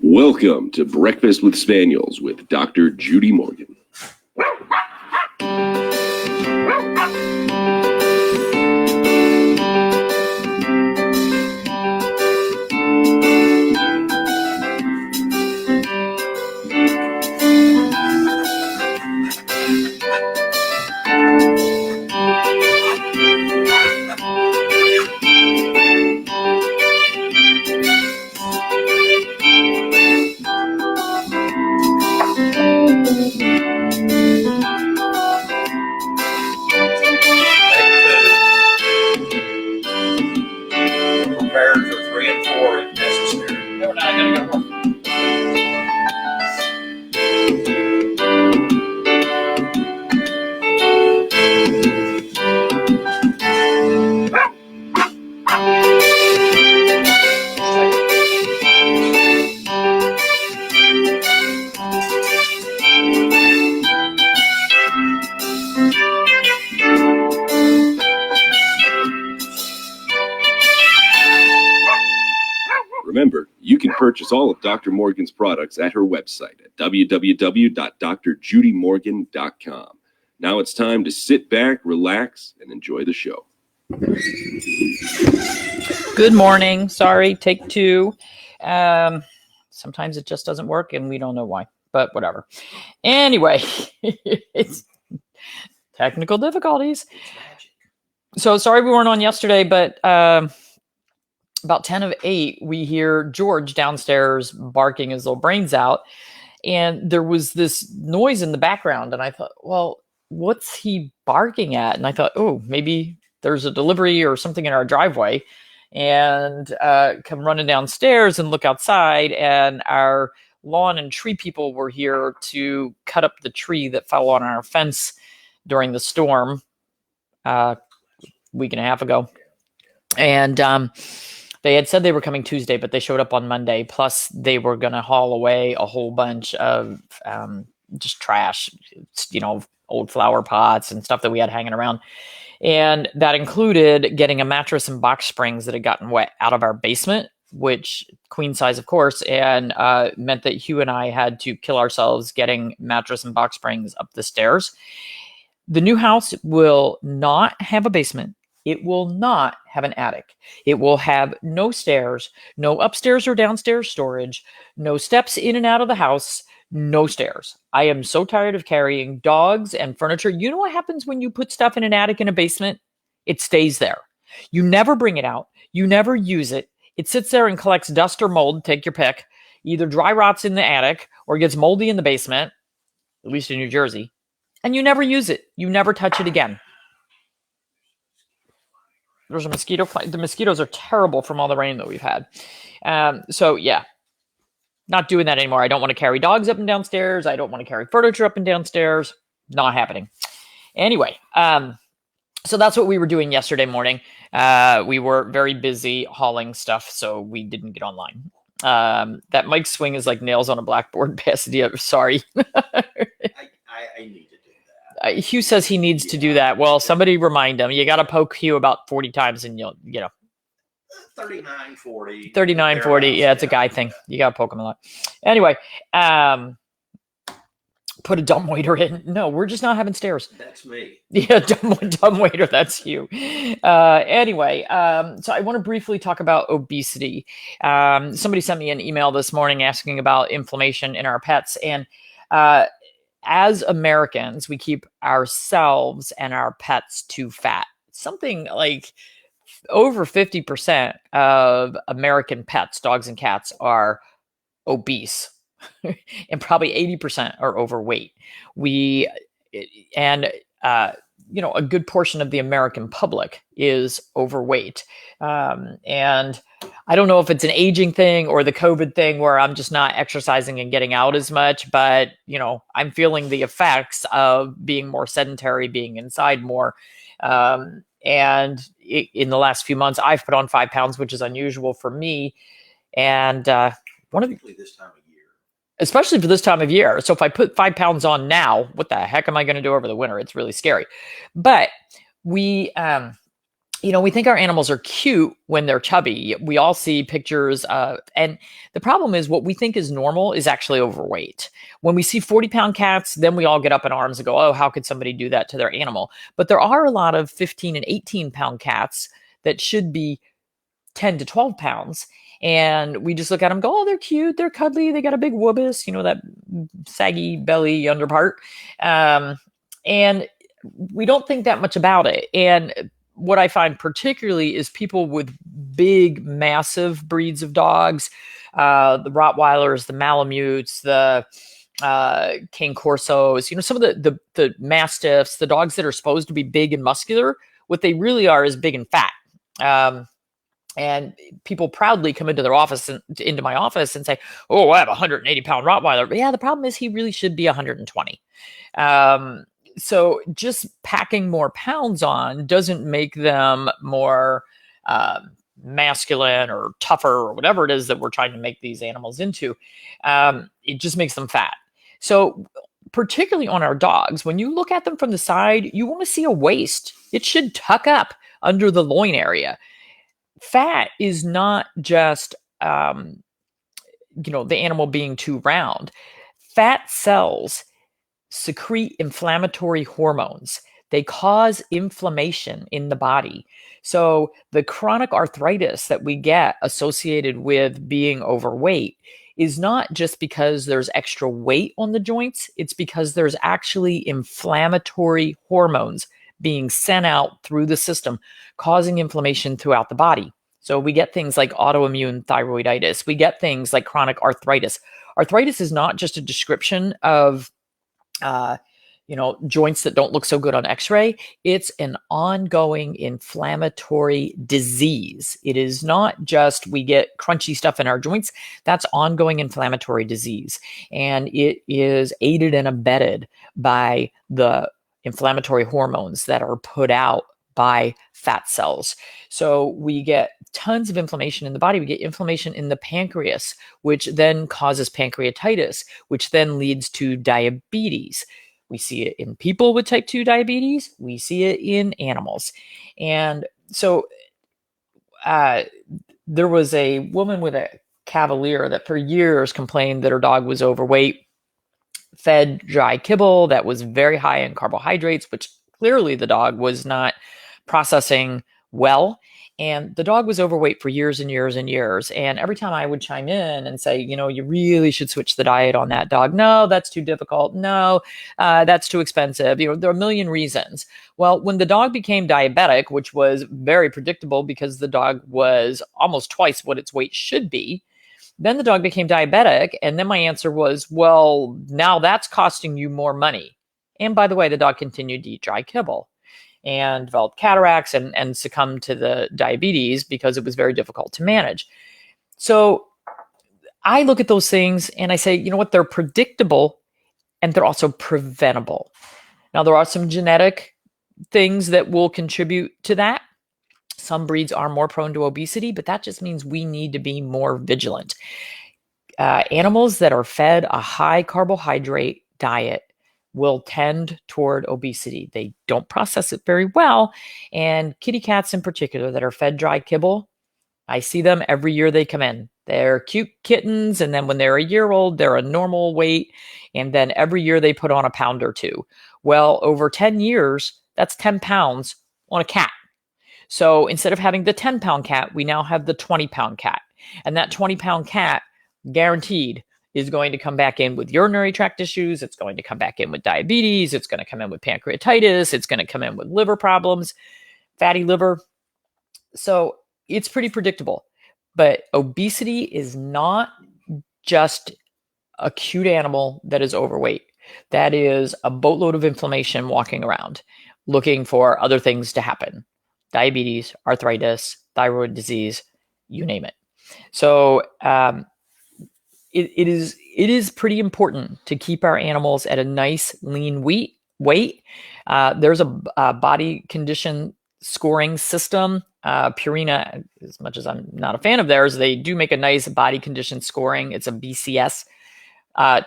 Welcome to Breakfast with Spaniels with Dr. Judy Morgan. Prepared for 3 and 4 if necessary. No, we're not going to go. Remember, you can purchase all of Dr. Morgan's products at her website at www.drjudymorgan.com. Now it's time to sit back, relax, and enjoy the show. Good morning. Sorry, take 2. Sometimes it just doesn't work and we don't know why, but whatever. Anyway, it's technical difficulties. So sorry we weren't on yesterday, but about 10 of 8, we hear George downstairs barking his little brains out. And there was this noise in the background. And I thought, well, what's he barking at? And I thought, oh, maybe there's a delivery or something in our driveway. And come running downstairs and look outside. And our lawn and tree people were here to cut up the tree that fell on our fence during the storm a week and a half ago. And they had said they were coming Tuesday, but they showed up on Monday. Plus, they were going to haul away a whole bunch of just trash, old flower pots and stuff that we had hanging around. And that included getting a mattress and box springs that had gotten wet out of our basement, which queen size, of course, and meant that Hugh and I had to kill ourselves getting mattress and box springs up the stairs. The new house will not have a basement. It will not have an attic. It will have no stairs, no upstairs or downstairs storage, no steps in and out of the house, no stairs. I am so tired of carrying dogs and furniture. You know what happens when you put stuff in an attic in a basement? It stays there. You never bring it out. You never use it. It sits there and collects dust or mold, take your pick. Either dry rots in the attic or gets moldy in the basement, at least in New Jersey. And you never use it. You never touch it again. There's a mosquito fly. The mosquitoes are terrible from all the rain that we've had. So yeah, not doing that anymore. I don't want to carry dogs up and downstairs. I don't want to carry furniture up and downstairs. Not happening. Anyway, so that's what we were doing yesterday morning. We were very busy hauling stuff, so we didn't get online. That mic swing is like nails on a blackboard. Pasadena, sorry. I need to do that. Hugh says he needs to do that. Well, somebody remind him. You got to poke Hugh about 40 times and you'll. 39, 40. 39, 40. Yeah, it's a guy thing. You got to poke him a lot. Anyway, put a dumbwaiter in. No, we're just not having stairs. That's me. Yeah, dumbwaiter. That's you. Anyway, so I want to briefly talk about obesity. Somebody sent me an email this morning asking about inflammation in our pets. And as Americans, we keep ourselves and our pets too fat. Something like over 50% of American pets, dogs and cats, are obese, and probably 80% are overweight. A good portion of the American public is overweight. And I don't know if it's an aging thing or the COVID thing where I'm just not exercising and getting out as much, but, I'm feeling the effects of being more sedentary, being inside more. In the last few months, I've put on 5 pounds, which is unusual for me. And this time of year. Especially for this time of year. So if I put 5 pounds on now, what the heck am I going to do over the winter? It's really scary. But we think our animals are cute when they're chubby. We all see pictures and the problem is what we think is normal is actually overweight. When we see 40-pound cats, then we all get up in arms and go, oh, how could somebody do that to their animal? But there are a lot of 15 and 18-pound cats that should be 10 to 12 pounds. And we just look at them, go, oh, they're cute, they're cuddly, they got a big woobus, that saggy belly under part. And we don't think that much about it. And what I find particularly is people with big, massive breeds of dogs, the Rottweilers, the Malamutes, the Cane Corsos, some of the Mastiffs, the dogs that are supposed to be big and muscular, what they really are is big and fat. And people proudly come into my office and say, oh, I have a 180-pound Rottweiler. But yeah, the problem is he really should be 120. So just packing more pounds on doesn't make them more masculine or tougher or whatever it is that we're trying to make these animals into. It just makes them fat. So particularly on our dogs, when you look at them from the side, you want to see a waist. It should tuck up under the loin area. Fat is not just, the animal being too round. Fat cells secrete inflammatory hormones. They cause inflammation in the body. So the chronic arthritis that we get associated with being overweight is not just because there's extra weight on the joints. It's because there's actually inflammatory hormones being sent out through the system, causing inflammation throughout the body. So we get things like autoimmune thyroiditis. We get things like chronic arthritis. Arthritis is not just a description of joints that don't look so good on x-ray. It's an ongoing inflammatory disease. It is not just we get crunchy stuff in our joints. That's ongoing inflammatory disease. And it is aided and abetted by the inflammatory hormones that are put out by fat cells. So we get tons of inflammation in the body. We get inflammation in the pancreas, which then causes pancreatitis, which then leads to diabetes. We see it in people with type 2 diabetes. We see it in animals. And so there was a woman with a Cavalier that for years complained that her dog was overweight, fed dry kibble that was very high in carbohydrates, which clearly the dog was not processing well. And the dog was overweight for years and years and years. And every time I would chime in and say, you really should switch the diet on that dog. No, that's too difficult. No, that's too expensive. There are a million reasons. Well, when the dog became diabetic, which was very predictable because the dog was almost twice what its weight should be, then the dog became diabetic. And then my answer was, well, now that's costing you more money. And by the way, the dog continued to eat dry kibble and developed cataracts and succumbed to the diabetes because it was very difficult to manage. So I look at those things and I say, you know what, they're predictable and they're also preventable. Now, there are some genetic things that will contribute to that. Some breeds are more prone to obesity, but that just means we need to be more vigilant. Animals that are fed a high carbohydrate diet will tend toward obesity. They don't process it very well. And kitty cats in particular that are fed dry kibble, I see them every year they come in. They're cute kittens. And then when they're a year old, they're a normal weight. And then every year they put on a pound or two. Well, over 10 years, that's 10 pounds on a cat. So instead of having the 10-pound cat, we now have the 20-pound cat. And that 20-pound cat, guaranteed, is going to come back in with urinary tract issues. It's going to come back in with diabetes. It's going to come in with pancreatitis. It's going to come in with liver problems, fatty liver. So it's pretty predictable. But obesity is not just a cute animal that is overweight. That is a boatload of inflammation walking around, looking for other things to happen. Diabetes, arthritis, thyroid disease, you name it. So it is pretty important to keep our animals at a nice lean weight. There's a body condition scoring system. Purina, as much as I'm not a fan of theirs, they do make a nice body condition scoring. It's a BCS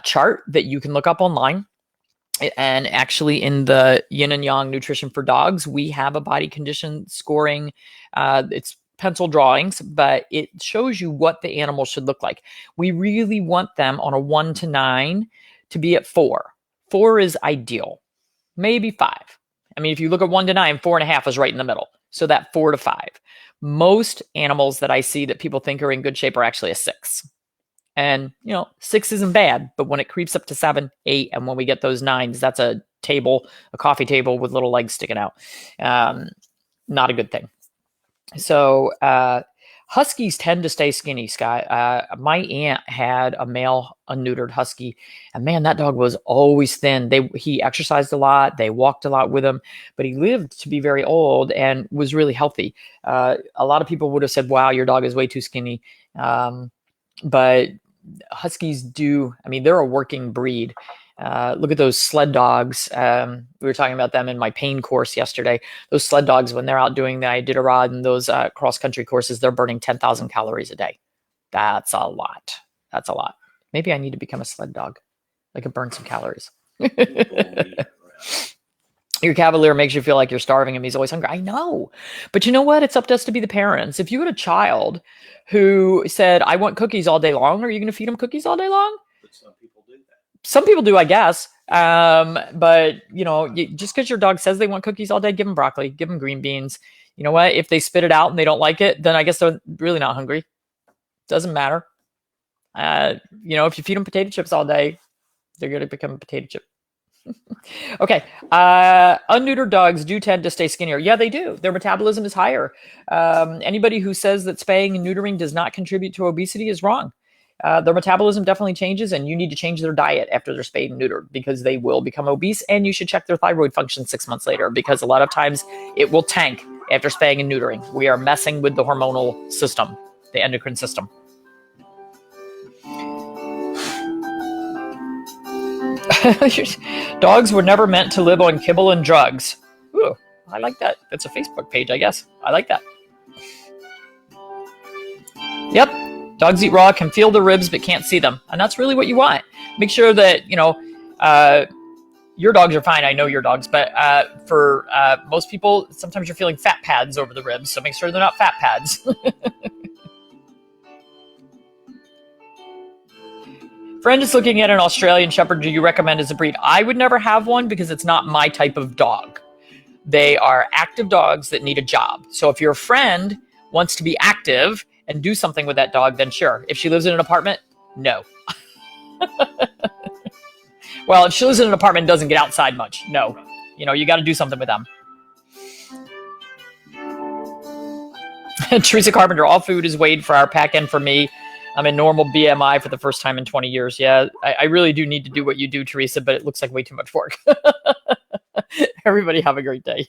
chart that you can look up online. And actually, in the Yin and Yang Nutrition for Dogs, we have a body condition scoring. It's pencil drawings, but it shows you what the animal should look like. We really want them on a 1 to 9 to be at 4. 4 is ideal, maybe 5. I mean, if you look at 1 to 9, 4.5 is right in the middle. So that 4 to 5. Most animals that I see that people think are in good shape are actually a 6. And, 6 isn't bad, but when it creeps up to 7, 8, and when we get those 9s, that's a coffee table with little legs sticking out. Not a good thing. So, Huskies tend to stay skinny, Scott. My aunt had a male unneutered husky, and man, that dog was always thin. He exercised a lot. They walked a lot with him, but he lived to be very old and was really healthy. A lot of people would have said, wow, your dog is way too skinny. But Huskies they're a working breed. Look at those sled dogs. We were talking about them in my pain course yesterday. Those sled dogs, when they're out doing the Iditarod and those cross-country courses, they're burning 10,000 calories a day. That's a lot. That's a lot. Maybe I need to become a sled dog. I could burn some calories. Your Cavalier makes you feel like you're starving him. He's always hungry. I know. But you know what? It's up to us to be the parents. If you had a child who said, I want cookies all day long, are you going to feed him cookies all day long? But some people do that. Some people do, I guess. But, just because your dog says they want cookies all day, give them broccoli, give them green beans. You know what? If they spit it out and they don't like it, then I guess they're really not hungry. Doesn't matter. If you feed them potato chips all day, they're going to become a potato chip. Okay. Unneutered dogs do tend to stay skinnier. Yeah, they do. Their metabolism is higher. Anybody who says that spaying and neutering does not contribute to obesity is wrong. Their metabolism definitely changes, and you need to change their diet after they're spayed and neutered because they will become obese, and you should check their thyroid function 6 months later because a lot of times it will tank after spaying and neutering. We are messing with the hormonal system, the endocrine system. Dogs were never meant to live on kibble and drugs. Ooh, I like that. That's a Facebook page, I guess. I like that. Yep. Dogs eat raw, can feel the ribs, but can't see them. And that's really what you want. Make sure that, your dogs are fine. I know your dogs, but for most people, sometimes you're feeling fat pads over the ribs. So make sure they're not fat pads. Friend is looking at an Australian Shepherd. Do you recommend as a breed? I would never have one because it's not my type of dog. They are active dogs that need a job. So if your friend wants to be active and do something with that dog, then sure. If she lives in an apartment, no. Well, if she lives in an apartment and doesn't get outside much, no. You got to do something with them. Teresa Carpenter, all food is weighed for our pack and for me. I'm in normal BMI for the first time in 20 years. Yeah, I really do need to do what you do, Teresa, but it looks like way too much work. Everybody have a great day.